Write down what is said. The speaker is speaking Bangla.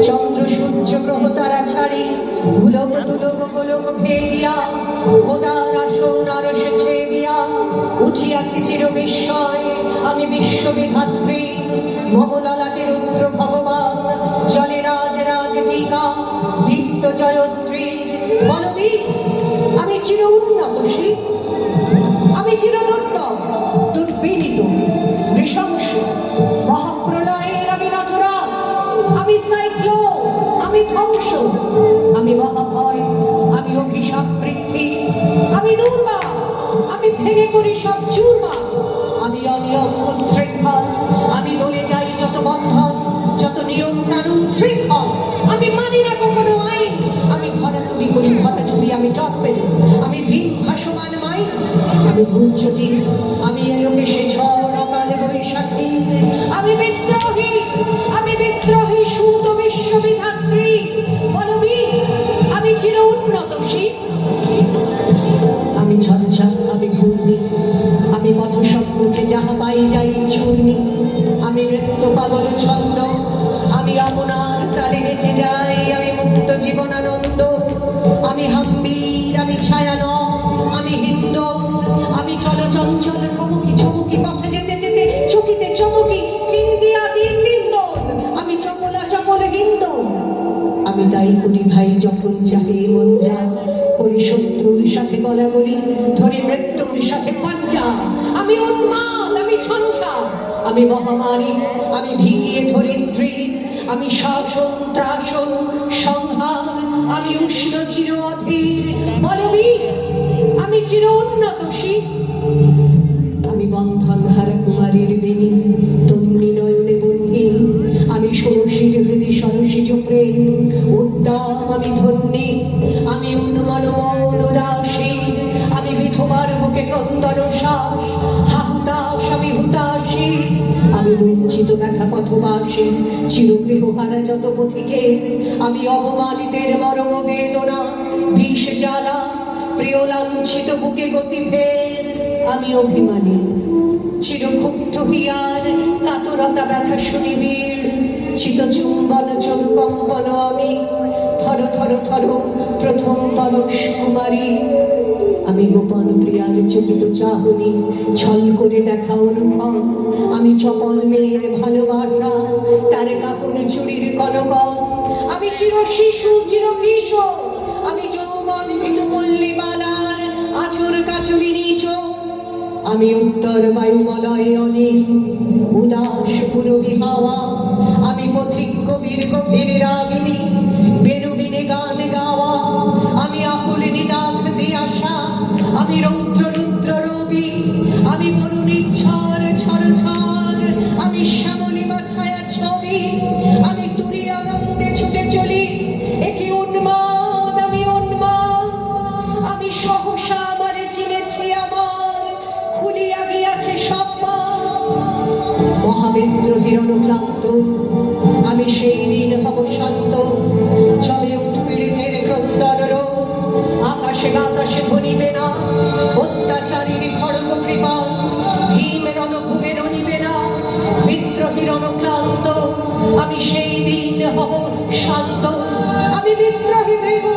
চন্দ্র সূর্য গ্রহ তারা ছাড়ি ভুলক তুলক গোলক ফেলিয়া খোদার আসন আরশে ছেড়িয়া উঠিয়াছি চির বিস্ময় আমি বিশ্ববিধাত্রী মহলালাটে রুদ্র ভগবান জলে রাজ রাজ টিকা দীপ্ত জয়শ্রী বলবি আমি চির উন্নতশী আমি চির দুর্লভ দুর্বিনীত নৃশংস মহাপ্রলয়ের আমি নটরাজ আমি সাইক্লোন আমি ধ্বংস আমি মহাভয় আমি অভিশাপ বৃদ্ধি আমি দুর্বা আমি ভেঙে করি সব চুরমা আমি অনিয়ম উচ্ছৃঙ্খল আমি গলে যাই যত বন্ধন যত নিয়ম কানুন শৃঙ্খল আমি মানি না কখনো আইন আমি ভরাতুবি করি ভরাতুবি আমি টর্পেডো আমি ভিন ভাসমান মাইন আমি ধূর্যটি আমি এলোকে সে ঝড় অকালে বৈশাখী আমি বিদ্রোহী সুত বিশ্ববিধাত্রী বলবি আমি চির উন্নতশী আমি ঝঞ্ঝা আমি ঘূর্ণি আমি পথ সম্মুখে যাহা পাই যাই চূর্ণি আমি নৃত্য পাগল ছন্দ আমি আপনার তালে নেচে যাই আমি মুক্ত জীবনানন্দ আমি হাম্বির আমি ছায়ানট আমি হিন্দু আমি চলচঞ্চল কমুকি চমুকি পথে যেতে যেতে চকিতে চমকি হিন্দিয়া দিন দিন দোল আমি চপলা চপল হিন্দু আমি তাই করি ভাই যখন চাহে মন যা করি শত্রুর সাথে গলাগলি ধরি মৃত্যুর সাথে পাঞ্জা আমি উন্মাদ আমি ছঞ্ছা আমি মহামারী আমি ভিগিয়ে ধরিত্রী আমি শাসন ত্রাসন সংহার আমি উষ্ণ চির অধীর বলবি আমি চির উন্নতশী আমি বন্ধন হারা কুমারীর বেণী তন্নি নয়নে বন্ধি আমি ষোড়শীর হৃদি সরসী প্রেম উদ্দাম আমি ধন্যী আমি উন্মল মন উদাসী আমি বিধবার বুকে ক্রন্দন শ্বাস হাহুতাস আমি হুতাশী আমি বঞ্চিত ব্যথা পথবাসী চিরগৃহহারা যত পথিকে আমি অবমানিতের মরম বেদনা বিষ জ্বালা প্রিয় লাঞ্ছিত বুকে গতি ফের আমি অভিমানী চিরক্ষুব্ধ হিয়ার কাতরতা ব্যথা শুনিবীর চিত চুম্বন চরু কম্পন আমি থর থর থর প্রথম পরশ কুমারী আমি গোপন প্রিয়ার চকিত চাহনি ছল করে দেখা অনুভব আমি চপল মেয়ের ভালোবাসা তার কাকন চুরির কনকন আমি চির শিশু চির কিশোর আমি যৌবন ভিতুপল্লী মালার আচর কাচুলি নিচ আমি উত্তর বায়ুমলয়ে অনেক উদাস পুরবী হাওয়া আমি পথিক কবির গভীর রাগিনী বেনুবিনে গান গাওয়া আমি আকুল নিদাঘ দিয়াশা আমি রৌদ্র রুদ্র রবি আমি বরুণীর ঝড় ঝড় ঝড় আমি শ্যামলী বাছায়া ছবি আমি তুরি আনন্দে ছুটে চলি একে উন্মাদ আমি উন্মাদ আমি সহসা আমারে চিনেছি আমার খুলিয়া গিয়াছে সব মহাবিদ্রোহীর অনুক্লান্ত আমি সেই দিন হব শান্ত চলে উৎপীড়িতের ক্রন্দন আকাশে বাতাসে ধ্বনিবে না অত্যাচারীর খড়গ কৃপা ভীমের অনুভবে রণিবে না বিদ্রোহীর অনুক্লান্ত আমি সেই দিন হব শান্ত আমি বিদ্রোহী ভৃগু